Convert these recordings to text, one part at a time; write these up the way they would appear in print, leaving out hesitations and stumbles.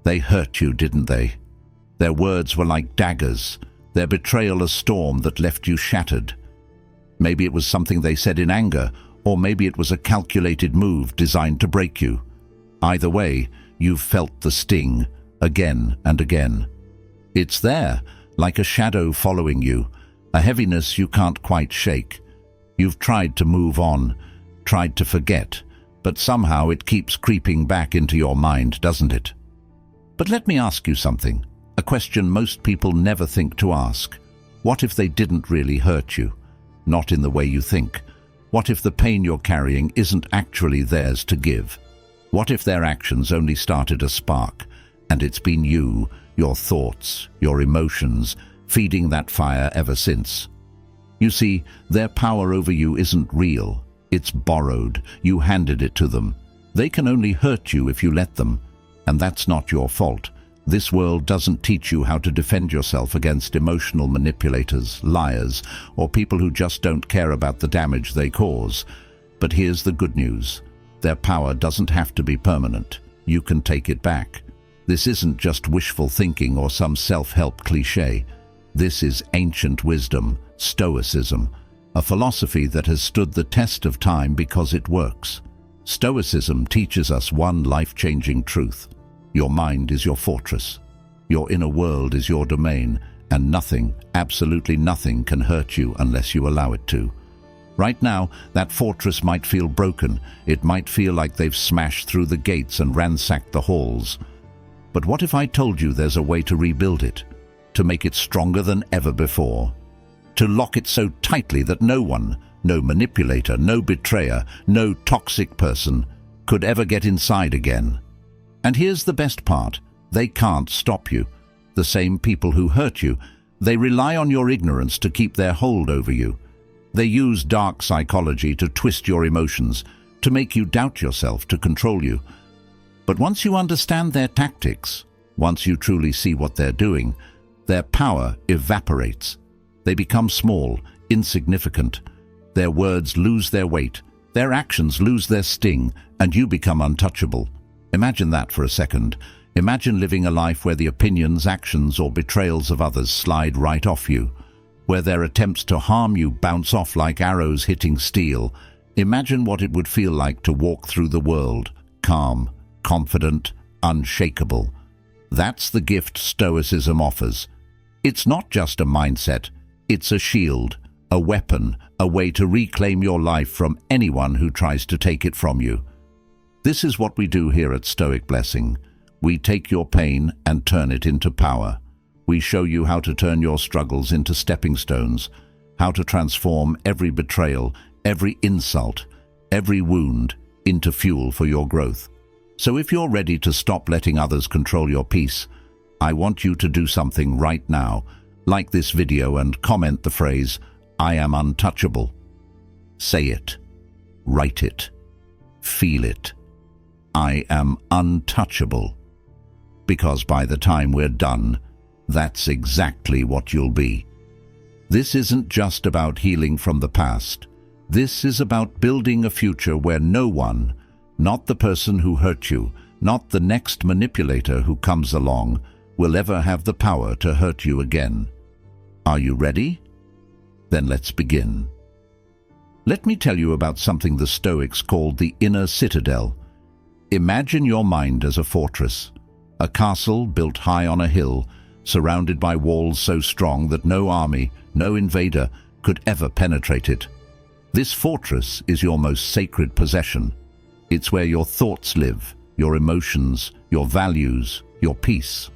They hurt you, didn't they? Their words were like daggers, their betrayal a storm that left you shattered. Maybe it was something they said in anger, or maybe it was a calculated move designed to break you. Either way, you've felt the sting, again and again. It's there, like a shadow following you, a heaviness you can't quite shake. You've tried to move on, tried to forget, but somehow it keeps creeping back into your mind, doesn't it? But let me ask you something, a question most people never think to ask. What if they didn't really hurt you? Not in the way you think. What if the pain you're carrying isn't actually theirs to give? What if their actions only started a spark, and it's been you, your thoughts, your emotions, feeding that fire ever since? You see, their power over you isn't real. It's borrowed. You handed it to them. They can only hurt you if you let them, and that's not your fault. This world doesn't teach you how to defend yourself against emotional manipulators, liars, or people who just don't care about the damage they cause. But here's the good news. Their power doesn't have to be permanent. You can take it back. This isn't just wishful thinking or some self-help cliché. This is ancient wisdom, Stoicism, a philosophy that has stood the test of time because it works. Stoicism teaches us one life-changing truth. Your mind is your fortress. Your inner world is your domain, and nothing, absolutely nothing, can hurt you unless you allow it to. Right now, that fortress might feel broken. It might feel like they've smashed through the gates and ransacked the halls. But what if I told you there's a way to rebuild it, to make it stronger than ever before, to lock it so tightly that no one, no manipulator, no betrayer, no toxic person could ever get inside again? And here's the best part. They can't stop you. The same people who hurt you, they rely on your ignorance to keep their hold over you. They use dark psychology to twist your emotions, to make you doubt yourself, to control you. But once you understand their tactics, once you truly see what they're doing, their power evaporates. They become small, insignificant. Their words lose their weight, their actions lose their sting, and you become untouchable. Imagine that for a second. Imagine living a life where the opinions, actions, or betrayals of others slide right off you, where their attempts to harm you bounce off like arrows hitting steel. Imagine what it would feel like to walk through the world, calm, confident, unshakable. That's the gift Stoicism offers. It's not just a mindset, it's a shield, a weapon, a way to reclaim your life from anyone who tries to take it from you. This is what we do here at Stoic Blessing. We take your pain and turn it into power. We show you how to turn your struggles into stepping stones, how to transform every betrayal, every insult, every wound into fuel for your growth. So if you're ready to stop letting others control your peace, I want you to do something right now. Like this video and comment the phrase, "I am untouchable." Say it. Write it. Feel it. I am untouchable. Because by the time we're done, that's exactly what you'll be. This isn't just about healing from the past. This is about building a future where no one, not the person who hurt you, not the next manipulator who comes along, will ever have the power to hurt you again. Are you ready? Then let's begin. Let me tell you about something the Stoics called the inner citadel. Imagine your mind as a fortress, a castle built high on a hill, surrounded by walls so strong that no army, no invader could ever penetrate it. This fortress is your most sacred possession. It's where your thoughts live, your emotions, your values, your peace.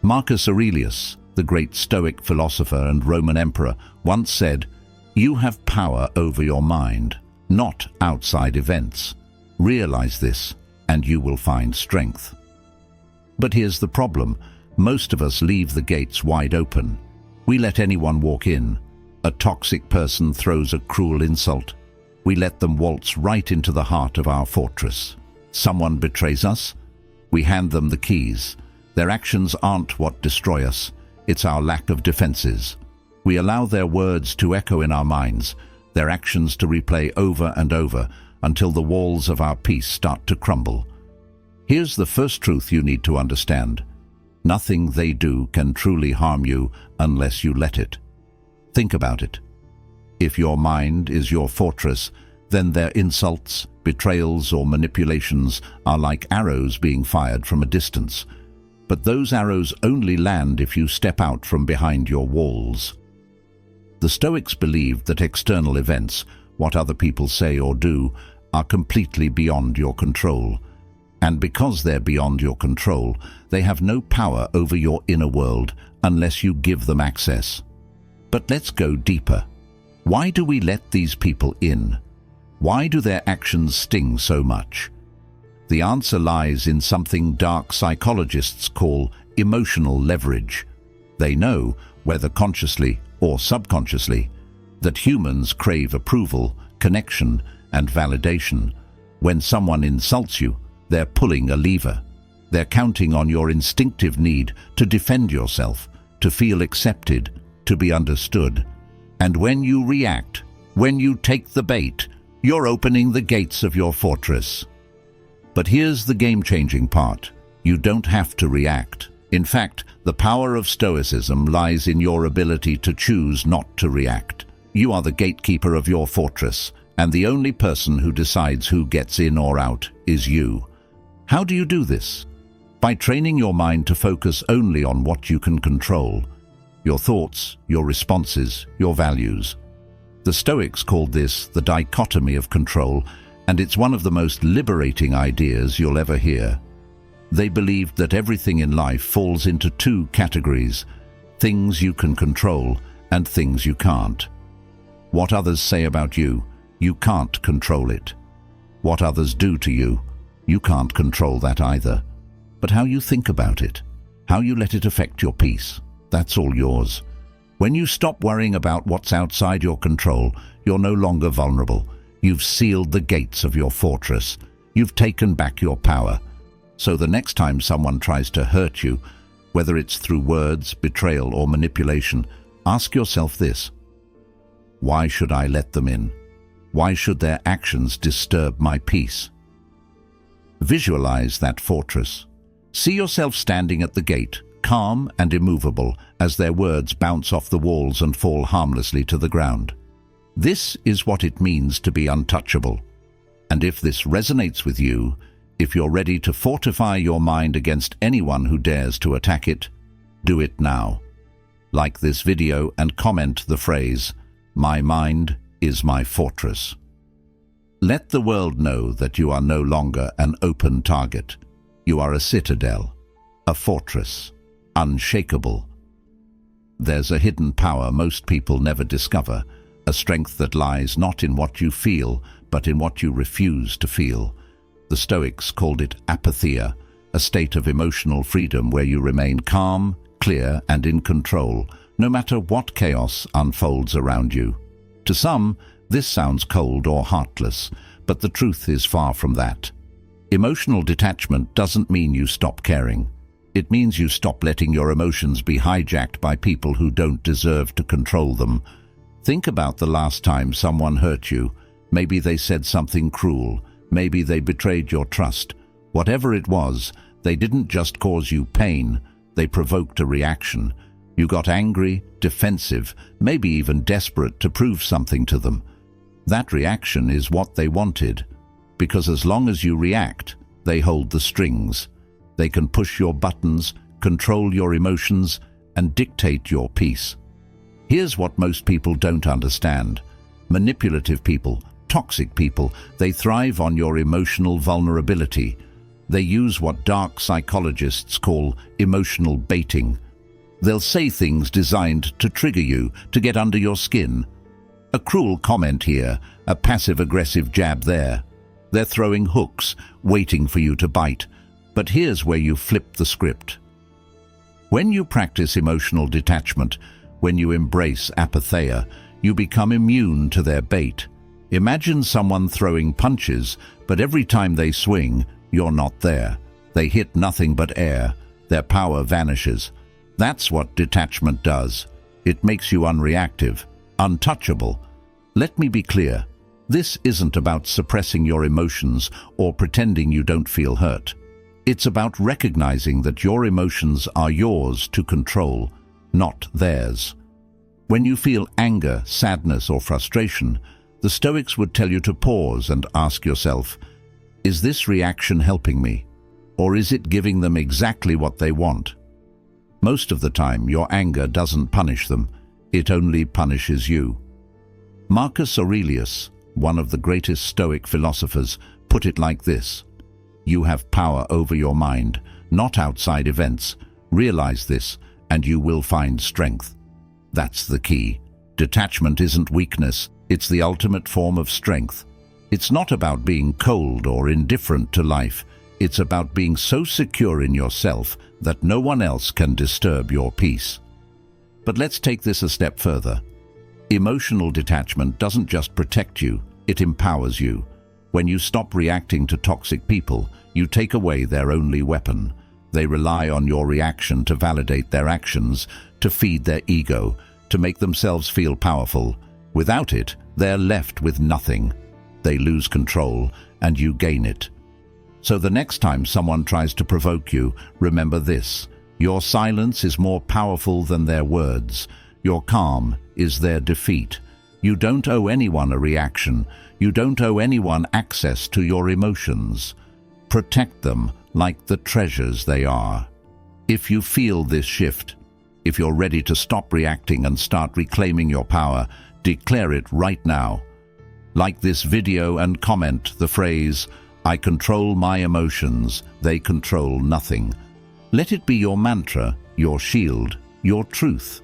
Marcus Aurelius, the great Stoic philosopher and Roman emperor, once said, "You have power over your mind, not outside events. Realize this, and you will find strength." But here's the problem. Most of us leave the gates wide open. We let anyone walk in. A toxic person throws a cruel insult. We let them waltz right into the heart of our fortress. Someone betrays us. We hand them the keys. Their actions aren't what destroy us. It's our lack of defenses. We allow their words to echo in our minds, their actions to replay over and over, until the walls of our peace start to crumble. Here's the first truth you need to understand. Nothing they do can truly harm you unless you let it. Think about it. If your mind is your fortress, then their insults, betrayals, or manipulations are like arrows being fired from a distance. But those arrows only land if you step out from behind your walls. The Stoics believed that external events, what other people say or do, are completely beyond your control. And because they're beyond your control, they have no power over your inner world unless you give them access. But let's go deeper. Why do we let these people in? Why do their actions sting so much? The answer lies in something dark psychologists call emotional leverage. They know, whether consciously or subconsciously, that humans crave approval, connection, and validation. When someone insults you, they're pulling a lever. They're counting on your instinctive need to defend yourself, to feel accepted, to be understood. And when you react, when you take the bait, you're opening the gates of your fortress. But here's the game-changing part. You don't have to react. In fact, the power of Stoicism lies in your ability to choose not to react. You are the gatekeeper of your fortress, and the only person who decides who gets in or out is you. How do you do this? By training your mind to focus only on what you can control. Your thoughts, your responses, your values. The Stoics called this the dichotomy of control, and it's one of the most liberating ideas you'll ever hear. They believed that everything in life falls into two categories: things you can control and things you can't. What others say about you, you can't control it. What others do to you, you can't control that either. But how you think about it, how you let it affect your peace, that's all yours. When you stop worrying about what's outside your control, you're no longer vulnerable. You've sealed the gates of your fortress. You've taken back your power. So the next time someone tries to hurt you, whether it's through words, betrayal, or manipulation, ask yourself this: why should I let them in? Why should their actions disturb my peace? Visualize that fortress. See yourself standing at the gate, calm and immovable, as their words bounce off the walls and fall harmlessly to the ground. This is what it means to be untouchable. And if this resonates with you, if you're ready to fortify your mind against anyone who dares to attack it, do it now. Like this video and comment the phrase, "My mind is my fortress." Let the world know that you are no longer an open target. You are a citadel, a fortress, unshakable. There's a hidden power most people never discover, a strength that lies not in what you feel, but in what you refuse to feel. The Stoics called it apatheia, a state of emotional freedom where you remain calm, clear, and in control, no matter what chaos unfolds around you. To some, this sounds cold or heartless, but the truth is far from that. Emotional detachment doesn't mean you stop caring. It means you stop letting your emotions be hijacked by people who don't deserve to control them. Think about the last time someone hurt you. Maybe they said something cruel. Maybe they betrayed your trust. Whatever it was, they didn't just cause you pain. They provoked a reaction. You got angry, defensive, maybe even desperate to prove something to them. That reaction is what they wanted, because as long as you react, they hold the strings. They can push your buttons, control your emotions, and dictate your peace. Here's what most people don't understand. Manipulative people, toxic people, they thrive on your emotional vulnerability. They use what dark psychologists call emotional baiting. They'll say things designed to trigger you, to get under your skin. A cruel comment here, a passive-aggressive jab there. They're throwing hooks, waiting for you to bite. But here's where you flip the script. When you practice emotional detachment, when you embrace apatheia, you become immune to their bait. Imagine someone throwing punches, but every time they swing, you're not there. They hit nothing but air. Their power vanishes. That's what detachment does. It makes you unreactive, untouchable. Let me be clear. This isn't about suppressing your emotions or pretending you don't feel hurt. It's about recognizing that your emotions are yours to control, not theirs. When you feel anger, sadness, or frustration, the Stoics would tell you to pause and ask yourself, is this reaction helping me? Or is it giving them exactly what they want? Most of the time, your anger doesn't punish them, it only punishes you. Marcus Aurelius, one of the greatest Stoic philosophers, put it like this: you have power over your mind, not outside events. Realize this, and you will find strength. That's the key. Detachment isn't weakness, it's the ultimate form of strength. It's not about being cold or indifferent to life. It's about being so secure in yourself that no one else can disturb your peace. But let's take this a step further. Emotional detachment doesn't just protect you, it empowers you. When you stop reacting to toxic people, you take away their only weapon. They rely on your reaction to validate their actions, to feed their ego, to make themselves feel powerful. Without it, they're left with nothing. They lose control, and you gain it. So the next time someone tries to provoke you, remember this: your silence is more powerful than their words. Your calm is their defeat. You don't owe anyone a reaction. You don't owe anyone access to your emotions. Protect them like the treasures they are. If you feel this shift, if you're ready to stop reacting and start reclaiming your power, declare it right now. Like this video and comment the phrase, "I control my emotions, they control nothing." Let it be your mantra, your shield, your truth.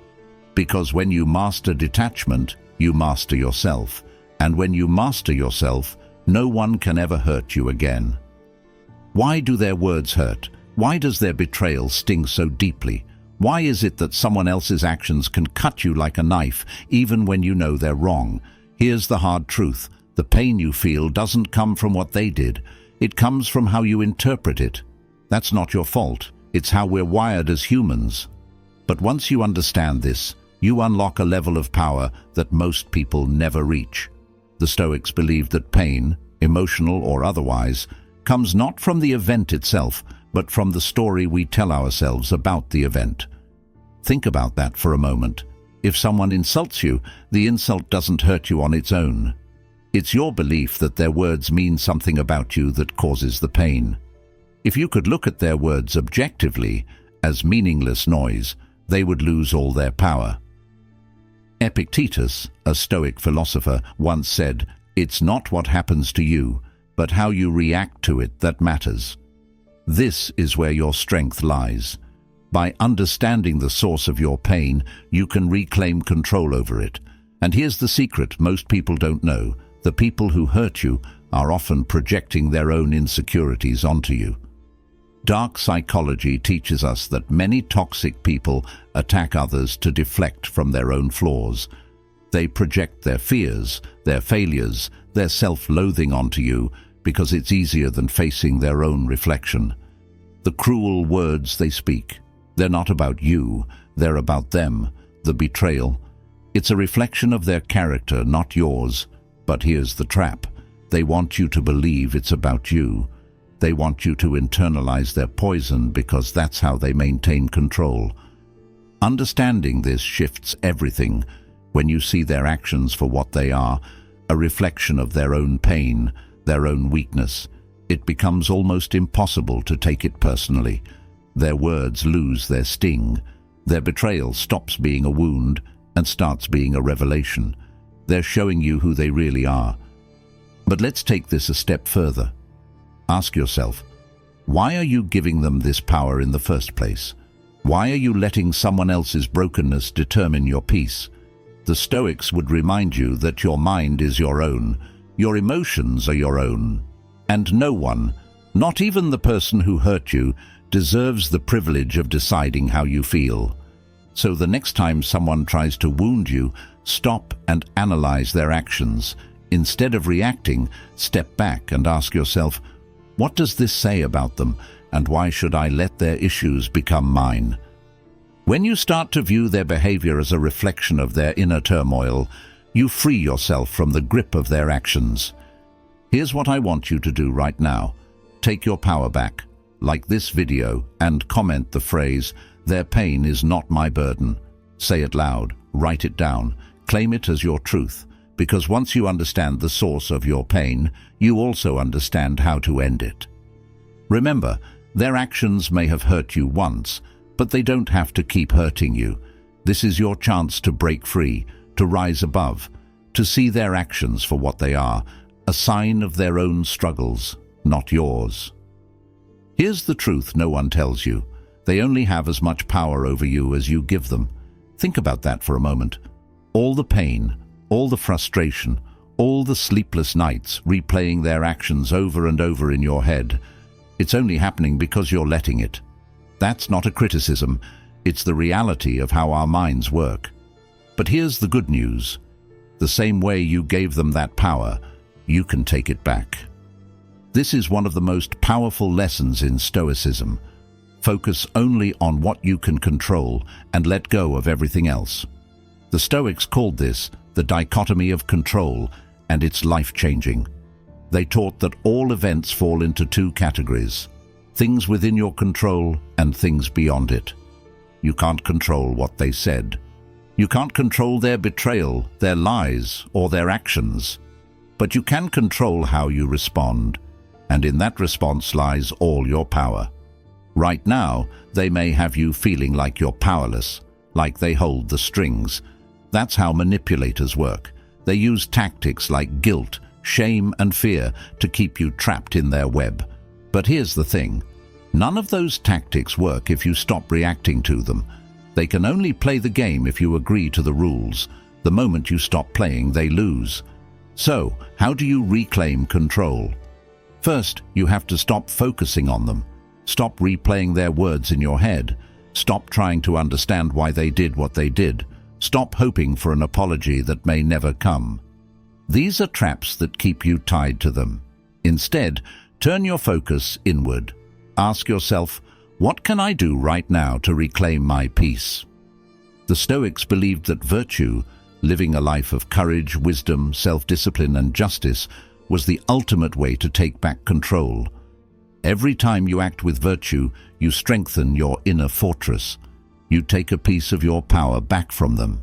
Because when you master detachment, you master yourself. And when you master yourself, no one can ever hurt you again. Why do their words hurt? Why does their betrayal sting so deeply? Why is it that someone else's actions can cut you like a knife, even when you know they're wrong? Here's the hard truth. The pain you feel doesn't come from what they did. It comes from how you interpret it. That's not your fault. It's how we're wired as humans. But once you understand this, you unlock a level of power that most people never reach. The Stoics believed that pain, emotional or otherwise, comes not from the event itself, but from the story we tell ourselves about the event. Think about that for a moment. If someone insults you, the insult doesn't hurt you on its own. It's your belief that their words mean something about you that causes the pain. If you could look at their words objectively, as meaningless noise, they would lose all their power. Epictetus, a Stoic philosopher, once said, "It's not what happens to you, but how you react to it that matters." This is where your strength lies. By understanding the source of your pain, you can reclaim control over it. And here's the secret most people don't know. The people who hurt you are often projecting their own insecurities onto you. Dark psychology teaches us that many toxic people attack others to deflect from their own flaws. They project their fears, their failures, their self-loathing onto you because it's easier than facing their own reflection. The cruel words they speak, they're not about you, they're about them. The betrayal, it's a reflection of their character, not yours. But here's the trap. They want you to believe it's about you. They want you to internalize their poison because that's how they maintain control. Understanding this shifts everything. When you see their actions for what they are, a reflection of their own pain, their own weakness, it becomes almost impossible to take it personally. Their words lose their sting. Their betrayal stops being a wound and starts being a revelation. They're showing you who they really are. But let's take this a step further. Ask yourself, why are you giving them this power in the first place? Why are you letting someone else's brokenness determine your peace? The Stoics would remind you that your mind is your own, your emotions are your own, and no one, not even the person who hurt you, deserves the privilege of deciding how you feel. So the next time someone tries to wound you, stop and analyze their actions. Instead of reacting, step back and ask yourself, what does this say about them, and why should I let their issues become mine? When you start to view their behavior as a reflection of their inner turmoil, you free yourself from the grip of their actions. Here's what I want you to do right now. Take your power back. like this video and comment the phrase, "Their pain is not my burden." Say it loud, write it down, claim it as your truth, because once you understand the source of your pain, you also understand how to end it. Remember, their actions may have hurt you once, but they don't have to keep hurting you. This is your chance to break free, to rise above, to see their actions for what they are, a sign of their own struggles, not yours. Here's the truth no one tells you. They only have as much power over you as you give them. Think about that for a moment. All the pain, all the frustration, all the sleepless nights replaying their actions over and over in your head. It's only happening because you're letting it. That's not a criticism. It's the reality of how our minds work. But here's the good news. The same way you gave them that power, you can take it back. This is one of the most powerful lessons in Stoicism. Focus only on what you can control and let go of everything else. The Stoics called this the dichotomy of control, and it's life-changing. They taught that all events fall into two categories: things within your control and things beyond it. You can't control what they said. You can't control their betrayal, their lies, or their actions. But you can control how you respond, and in that response lies all your power. Right now, they may have you feeling like you're powerless, like they hold the strings. That's how manipulators work. They use tactics like guilt, shame, and fear to keep you trapped in their web. But here's the thing. None of those tactics work if you stop reacting to them. They can only play the game if you agree to the rules. The moment you stop playing, they lose. So, how do you reclaim control? First, you have to stop focusing on them. Stop replaying their words in your head. Stop trying to understand why they did what they did. Stop hoping for an apology that may never come. These are traps that keep you tied to them. Instead, turn your focus inward. Ask yourself, what can I do right now to reclaim my peace? The Stoics believed that virtue, living a life of courage, wisdom, self-discipline, and justice, was the ultimate way to take back control. Every time you act with virtue, you strengthen your inner fortress. You take a piece of your power back from them.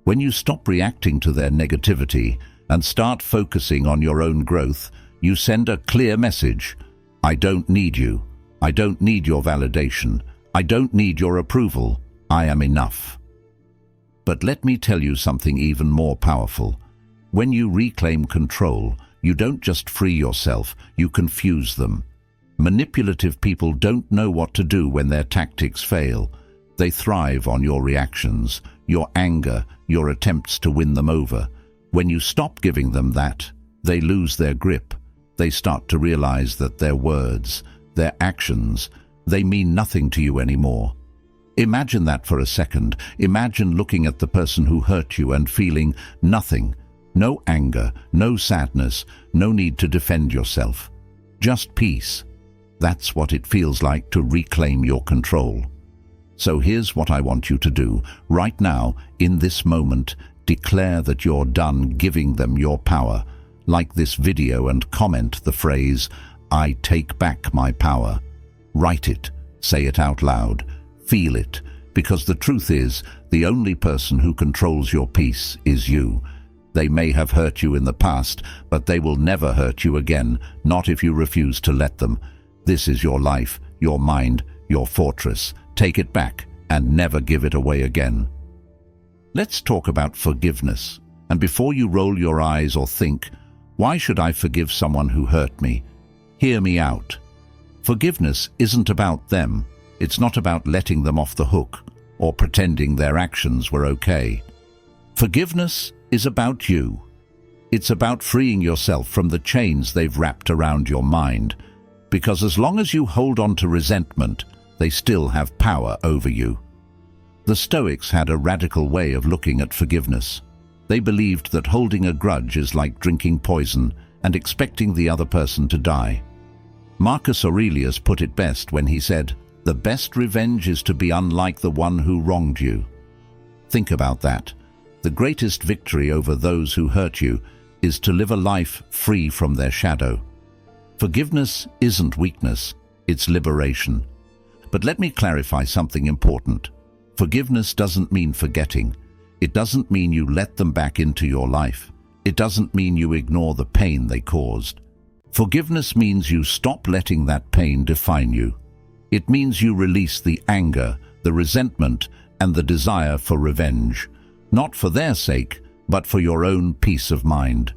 When you stop reacting to their negativity and start focusing on your own growth, you send a clear message. I don't need you. I don't need your validation. I don't need your approval. I am enough. But let me tell you something even more powerful. When you reclaim control, you don't just free yourself, you confuse them. Manipulative people don't know what to do when their tactics fail. They thrive on your reactions, your anger, your attempts to win them over. When you stop giving them that, they lose their grip. They start to realize that their words, their actions, they mean nothing to you anymore. Imagine that for a second. Imagine looking at the person who hurt you and feeling nothing. No anger, no sadness, no need to defend yourself. Just peace. That's what it feels like to reclaim your control. So here's what I want you to do. Right now, in this moment, declare that you're done giving them your power. Like this video and comment the phrase, I take back my power. Write it, say it out loud, feel it, because the truth is, the only person who controls your peace is you. They may have hurt you in the past, but they will never hurt you again, not if you refuse to let them. This is your life, your mind, your fortress. Take it back and never give it away again. Let's talk about forgiveness. And before you roll your eyes or think, why should I forgive someone who hurt me? Hear me out. Forgiveness isn't about them. It's not about letting them off the hook or pretending their actions were okay. Forgiveness is about you. It's about freeing yourself from the chains they've wrapped around your mind. Because as long as you hold on to resentment, they still have power over you. The Stoics had a radical way of looking at forgiveness. They believed that holding a grudge is like drinking poison and expecting the other person to die. Marcus Aurelius put it best when he said, "The best revenge is to be unlike the one who wronged you." Think about that. The greatest victory over those who hurt you is to live a life free from their shadow. Forgiveness isn't weakness, it's liberation. But let me clarify something important. Forgiveness doesn't mean forgetting. It doesn't mean you let them back into your life. It doesn't mean you ignore the pain they caused. Forgiveness means you stop letting that pain define you. It means you release the anger, the resentment, and the desire for revenge, not for their sake, but for your own peace of mind.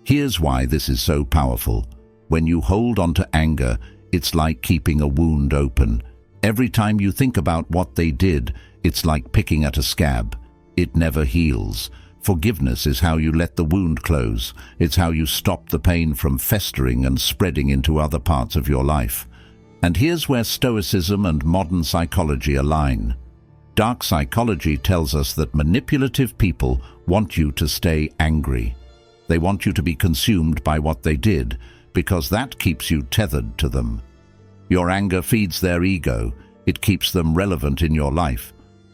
Here's why this is so powerful. When you hold on to anger, it's like keeping a wound open. Every time you think about what they did, it's like picking at a scab. It never heals. Forgiveness is how you let the wound close. It's how you stop the pain from festering and spreading into other parts of your life. And here's where Stoicism and modern psychology align. Dark psychology tells us that manipulative people want you to stay angry. They want you to be consumed by what they did, because that keeps you tethered to them. Your anger feeds their ego. It keeps them relevant in your life.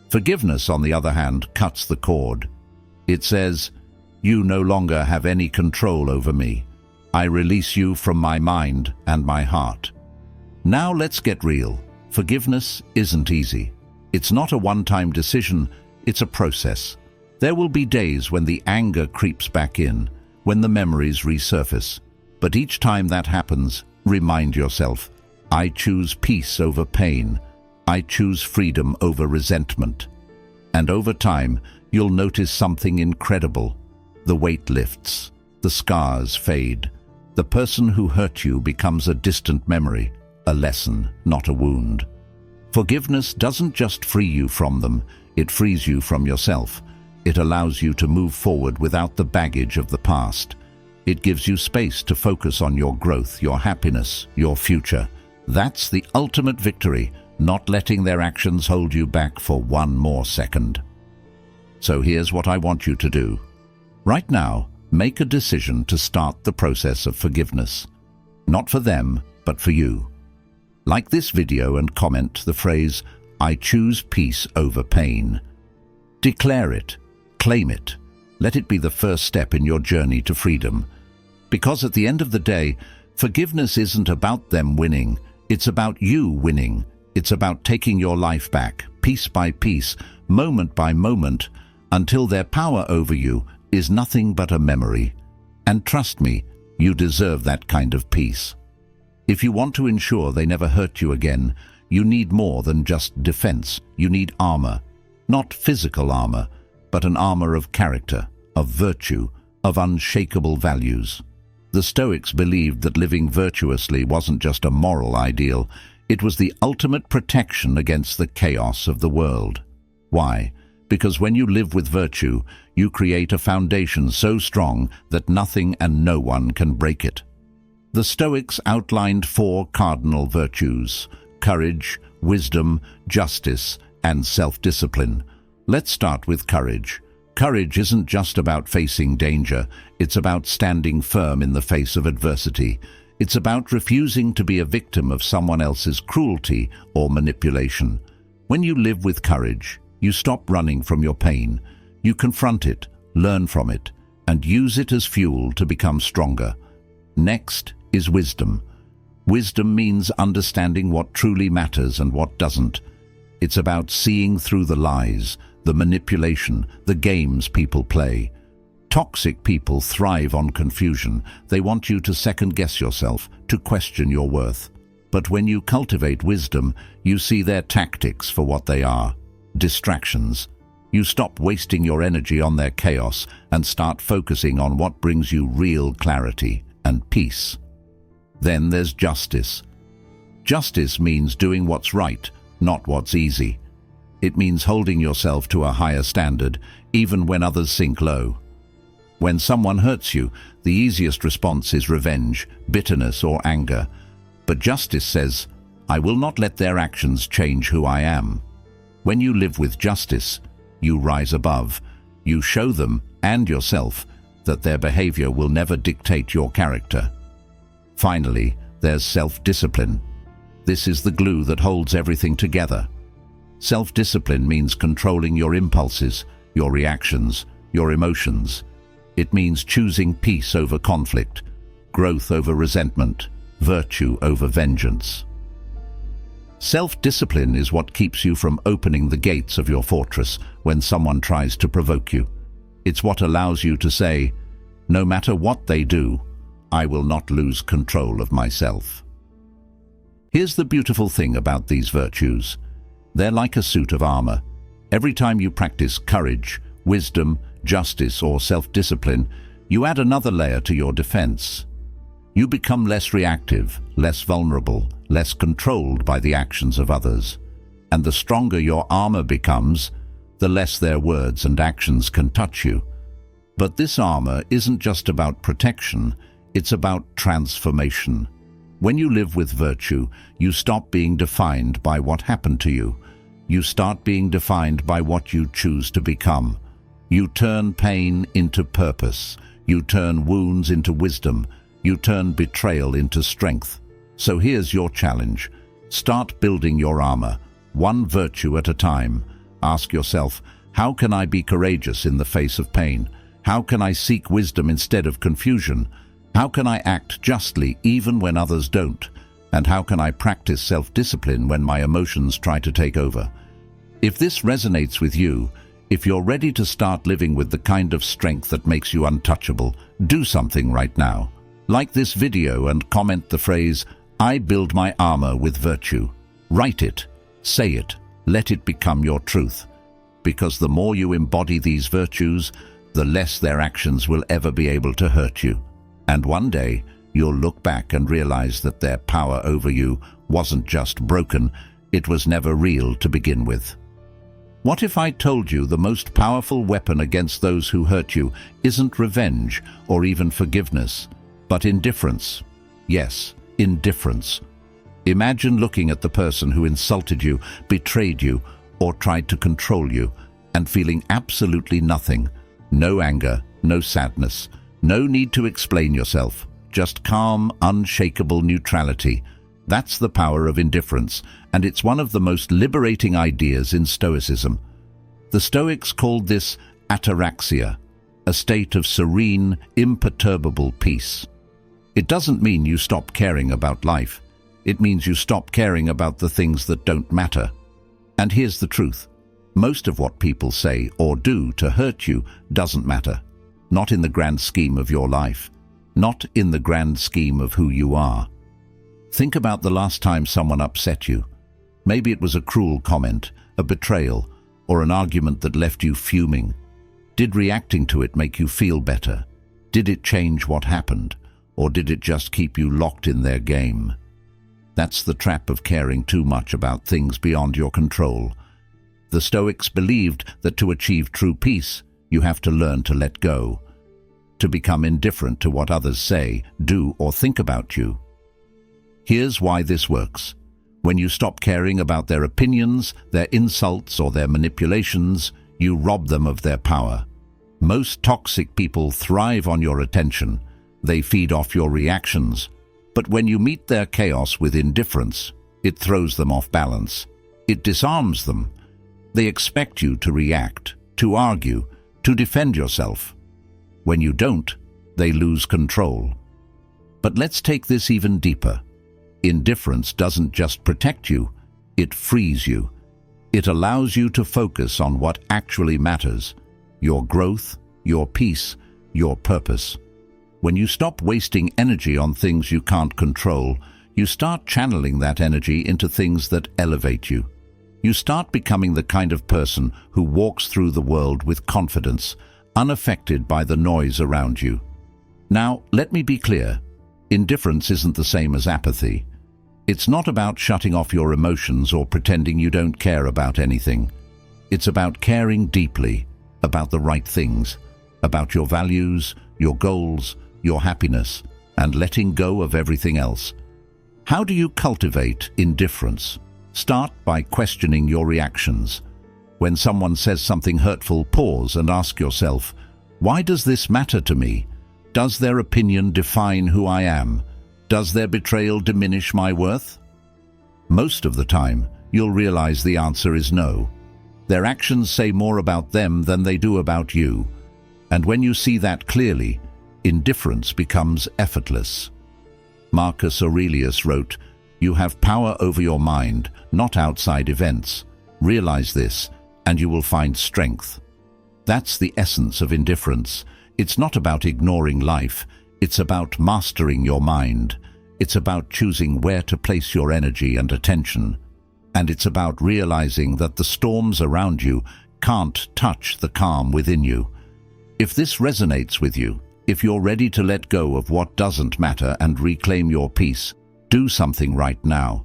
Forgiveness, on the other hand, cuts the cord. It says, "You no longer have any control over me. I release you from my mind and my heart." Now let's get real. Forgiveness isn't easy. It's not a one-time decision, it's a process. There will be days when the anger creeps back in, when the memories resurface. But each time that happens, remind yourself, I choose peace over pain. I choose freedom over resentment. And over time, you'll notice something incredible. The weight lifts, the scars fade. The person who hurt you becomes a distant memory, a lesson, not a wound. Forgiveness doesn't just free you from them, it frees you from yourself. It allows you to move forward without the baggage of the past. It gives you space to focus on your growth, your happiness, your future. That's the ultimate victory, not letting their actions hold you back for one more second. So here's what I want you to do. Right now, make a decision to start the process of forgiveness. Not for them, but for you. Like this video and comment the phrase, "I choose peace over pain." Declare it. Claim it. Let it be the first step in your journey to freedom. Because at the end of the day, forgiveness isn't about them winning. It's about you winning. It's about taking your life back, piece by piece, moment by moment, until their power over you is nothing but a memory. And trust me, you deserve that kind of peace. If you want to ensure they never hurt you again, you need more than just defense. You need armor. Not physical armor, but an armor of character, of virtue, of unshakable values. The Stoics believed that living virtuously wasn't just a moral ideal, it was the ultimate protection against the chaos of the world. Why? Because when you live with virtue, you create a foundation so strong that nothing and no one can break it. The Stoics outlined 4 cardinal virtues: courage, wisdom, justice, and self-discipline. Let's start with courage. Courage isn't just about facing danger, it's about standing firm in the face of adversity. It's about refusing to be a victim of someone else's cruelty or manipulation. When you live with courage, you stop running from your pain. You confront it, learn from it, and use it as fuel to become stronger. Next is wisdom. Wisdom means understanding what truly matters and what doesn't. It's about seeing through the lies, the manipulation, the games people play. Toxic people thrive on confusion. They want you to second-guess yourself, to question your worth. But when you cultivate wisdom, you see their tactics for what they are: distractions. You stop wasting your energy on their chaos and start focusing on what brings you real clarity and peace. Then there's justice. Justice means doing what's right, not what's easy. It means holding yourself to a higher standard, even when others sink low. When someone hurts you, the easiest response is revenge, bitterness, or anger. But justice says, I will not let their actions change who I am. When you live with justice, you rise above. You show them, and yourself, that their behavior will never dictate your character. Finally, there's self-discipline. This is the glue that holds everything together. Self-discipline means controlling your impulses, your reactions, your emotions. It means choosing peace over conflict, growth over resentment, virtue over vengeance. Self-discipline is what keeps you from opening the gates of your fortress when someone tries to provoke you. It's what allows you to say, no matter what they do, I will not lose control of myself. Here's the beautiful thing about these virtues. They're like a suit of armor. Every time you practice courage, wisdom, justice, or self-discipline, you add another layer to your defense. You become less reactive, less vulnerable, less controlled by the actions of others. And the stronger your armor becomes, the less their words and actions can touch you. But this armor isn't just about protection, it's about transformation. When you live with virtue, you stop being defined by what happened to you. You start being defined by what you choose to become. You turn pain into purpose. You turn wounds into wisdom. You turn betrayal into strength. So here's your challenge. Start building your armor, one virtue at a time. Ask yourself, how can I be courageous in the face of pain? How can I seek wisdom instead of confusion? How can I act justly even when others don't? And how can I practice self-discipline when my emotions try to take over? If this resonates with you, if you're ready to start living with the kind of strength that makes you untouchable, do something right now. Like this video and comment the phrase, I build my armor with virtue. Write it, say it, let it become your truth. Because the more you embody these virtues, the less their actions will ever be able to hurt you. And one day, you'll look back and realize that their power over you wasn't just broken, it was never real to begin with. What if I told you the most powerful weapon against those who hurt you isn't revenge or even forgiveness, but indifference? Yes, indifference. Imagine looking at the person who insulted you, betrayed you, or tried to control you, and feeling absolutely nothing. No anger, no sadness, no need to explain yourself. Just calm, unshakable neutrality. That's the power of indifference, and it's one of the most liberating ideas in Stoicism. The Stoics called this ataraxia, a state of serene, imperturbable peace. It doesn't mean you stop caring about life. It means you stop caring about the things that don't matter. And here's the truth. Most of what people say or do to hurt you doesn't matter. Not in the grand scheme of your life. Not in the grand scheme of who you are. Think about the last time someone upset you. Maybe it was a cruel comment, a betrayal, or an argument that left you fuming. Did reacting to it make you feel better? Did it change what happened? Or did it just keep you locked in their game? That's the trap of caring too much about things beyond your control. The Stoics believed that to achieve true peace, you have to learn to let go, to become indifferent to what others say, do, or think about you. Here's why this works. When you stop caring about their opinions, their insults, or their manipulations, you rob them of their power. Most toxic people thrive on your attention. They feed off your reactions. But when you meet their chaos with indifference, it throws them off balance. It disarms them. They expect you to react, to argue, to defend yourself. When you don't, they lose control. But let's take this even deeper. Indifference doesn't just protect you, it frees you. It allows you to focus on what actually matters: your growth, your peace, your purpose. When you stop wasting energy on things you can't control, you start channeling that energy into things that elevate you. You start becoming the kind of person who walks through the world with confidence, unaffected by the noise around you. Now, let me be clear. Indifference isn't the same as apathy. It's not about shutting off your emotions or pretending you don't care about anything. It's about caring deeply about the right things, about your values, your goals, your happiness, and letting go of everything else. How do you cultivate indifference? Start by questioning your reactions. When someone says something hurtful, pause and ask yourself, why does this matter to me? Does their opinion define who I am? Does their betrayal diminish my worth? Most of the time, you'll realize the answer is no. Their actions say more about them than they do about you. And when you see that clearly, indifference becomes effortless. Marcus Aurelius wrote, You have power over your mind, not outside events. Realize this, and you will find strength. That's the essence of indifference. It's not about ignoring life. It's about mastering your mind. It's about choosing where to place your energy and attention. And it's about realizing that the storms around you can't touch the calm within you. If this resonates with you, if you're ready to let go of what doesn't matter and reclaim your peace, do something right now.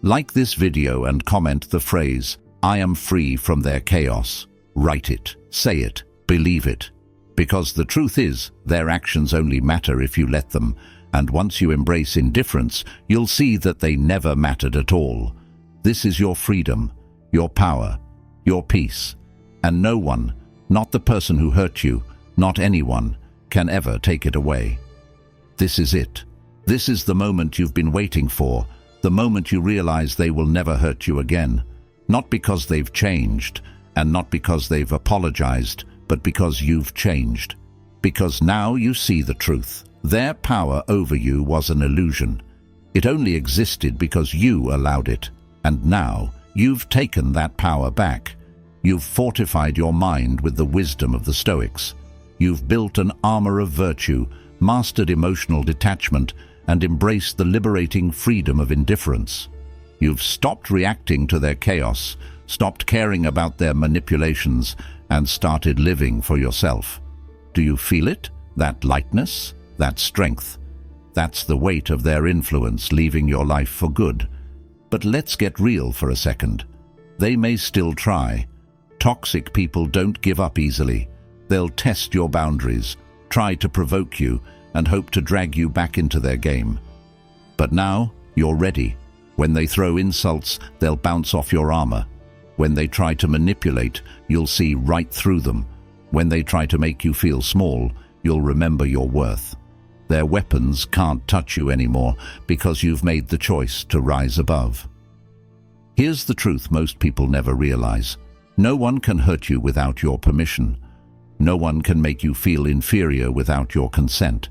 Like this video and comment the phrase, "I am free from their chaos." Write it, say it, believe it. Because the truth is, their actions only matter if you let them, and once you embrace indifference, you'll see that they never mattered at all. This is your freedom, your power, your peace, and no one, not the person who hurt you, not anyone, can ever take it away. This is it. This is the moment you've been waiting for, the moment you realize they will never hurt you again. Not because they've changed, and not because they've apologized, but because you've changed. Because now you see the truth. Their power over you was an illusion. It only existed because you allowed it. And now you've taken that power back. You've fortified your mind with the wisdom of the Stoics. You've built an armor of virtue, mastered emotional detachment, and embraced the liberating freedom of indifference. You've stopped reacting to their chaos, stopped caring about their manipulations, and started living for yourself. Do you feel it? That lightness? That strength? That's the weight of their influence leaving your life for good. But let's get real for a second. They may still try. Toxic people don't give up easily. They'll test your boundaries, try to provoke you, and hope to drag you back into their game. But now, you're ready. When they throw insults, they'll bounce off your armor. When they try to manipulate, you'll see right through them. When they try to make you feel small, you'll remember your worth. Their weapons can't touch you anymore because you've made the choice to rise above. Here's the truth most people never realize. No one can hurt you without your permission. No one can make you feel inferior without your consent.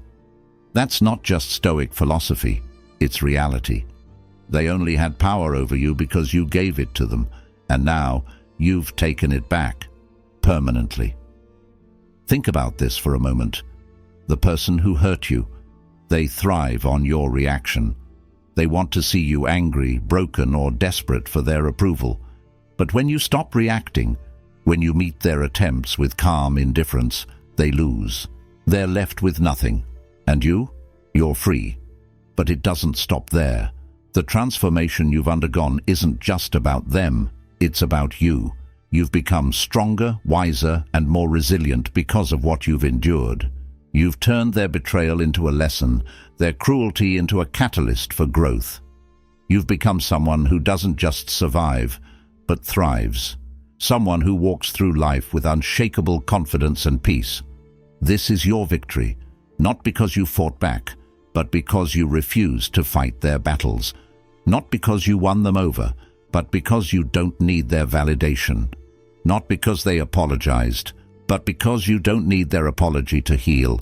That's not just Stoic philosophy, it's reality. They only had power over you because you gave it to them, and now you've taken it back, permanently. Think about this for a moment. The person who hurt you, they thrive on your reaction. They want to see you angry, broken, or desperate for their approval. But when you stop reacting, when you meet their attempts with calm indifference, they lose. They're left with nothing. And you're free. But it doesn't stop there. The transformation you've undergone isn't just about them, it's about you. You've become stronger, wiser, and more resilient because of what you've endured. You've turned their betrayal into a lesson, their cruelty into a catalyst for growth. You've become someone who doesn't just survive, but thrives. Someone who walks through life with unshakable confidence and peace. This is your victory, not because you fought back, but because you refused to fight their battles. Not because you won them over, but because you don't need their validation. Not because they apologized, but because you don't need their apology to heal.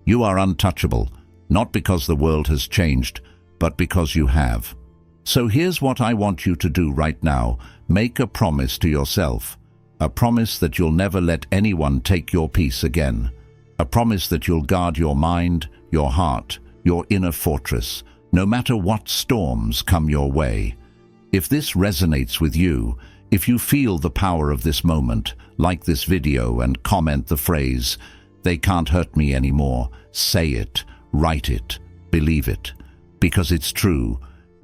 You are untouchable, not because the world has changed, but because you have. So here's what I want you to do right now. Make a promise to yourself. A promise that you'll never let anyone take your peace again. A promise that you'll guard your mind, your heart, your inner fortress, no matter what storms come your way. If this resonates with you, if you feel the power of this moment, like this video and comment the phrase, "They can't hurt me anymore." Say it, write it, believe it, because it's true.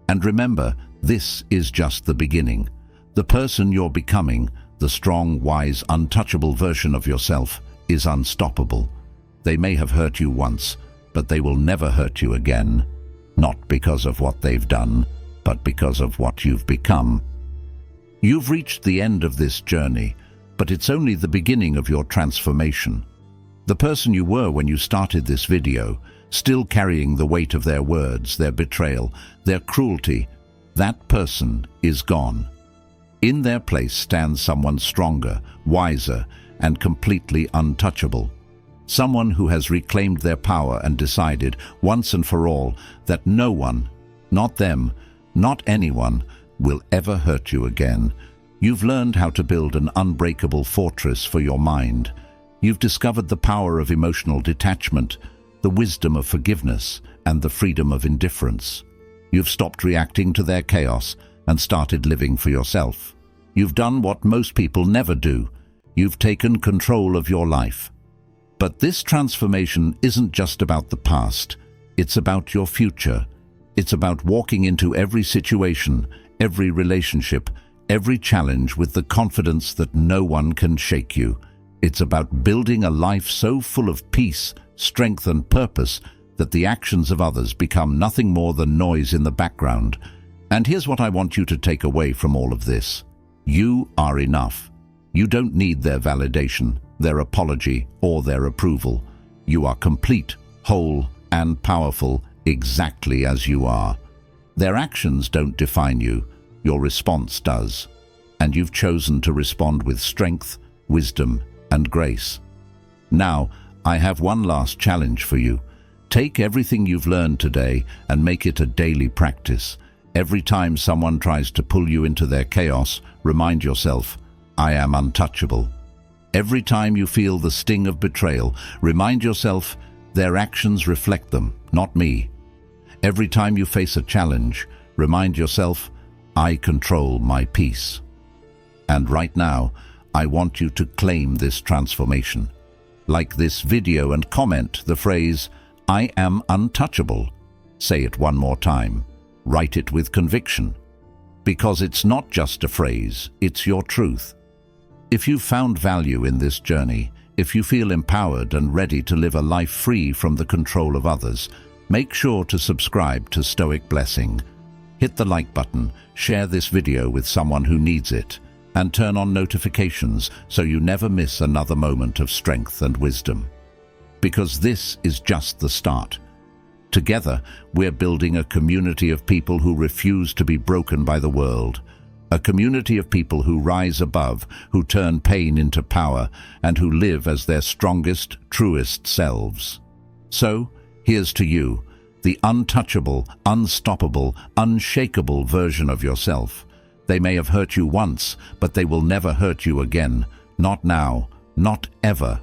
And remember, this is just the beginning. The person you're becoming, the strong, wise, untouchable version of yourself, is unstoppable. They may have hurt you once, but they will never hurt you again. Not because of what they've done, but because of what you've become. You've reached the end of this journey, but it's only the beginning of your transformation. The person you were when you started this video, still carrying the weight of their words, their betrayal, their cruelty, that person is gone. In their place stands someone stronger, wiser, and completely untouchable. Someone who has reclaimed their power and decided, once and for all, that no one, not them, not anyone, will ever hurt you again. You've learned how to build an unbreakable fortress for your mind. You've discovered the power of emotional detachment, the wisdom of forgiveness, and the freedom of indifference. You've stopped reacting to their chaos and started living for yourself. You've done what most people never do. You've taken control of your life. But this transformation isn't just about the past. It's about your future. It's about walking into every situation, every relationship, every challenge with the confidence that no one can shake you. It's about building a life so full of peace, strength, and purpose that the actions of others become nothing more than noise in the background. And here's what I want you to take away from all of this. You are enough. You don't need their validation, their apology, or their approval. You are complete, whole, and powerful exactly as you are. Their actions don't define you. Your response does. And you've chosen to respond with strength, wisdom, and grace. Now, I have one last challenge for you. Take everything you've learned today and make it a daily practice. Every time someone tries to pull you into their chaos, remind yourself, I am untouchable. Every time you feel the sting of betrayal, remind yourself, their actions reflect them, not me. Every time you face a challenge, remind yourself, I control my peace. And right now, I want you to claim this transformation. Like this video and comment the phrase, I am untouchable. Say it one more time. Write it with conviction. Because it's not just a phrase, it's your truth. If you found value in this journey, if you feel empowered and ready to live a life free from the control of others, make sure to subscribe to Stoic Blessing. Hit the like button, share this video with someone who needs it, and turn on notifications so you never miss another moment of strength and wisdom. Because this is just the start. Together, we're building a community of people who refuse to be broken by the world. A community of people who rise above, who turn pain into power, and who live as their strongest, truest selves. So, here's to you, the untouchable, unstoppable, unshakable version of yourself. They may have hurt you once, but they will never hurt you again. Not now, not ever.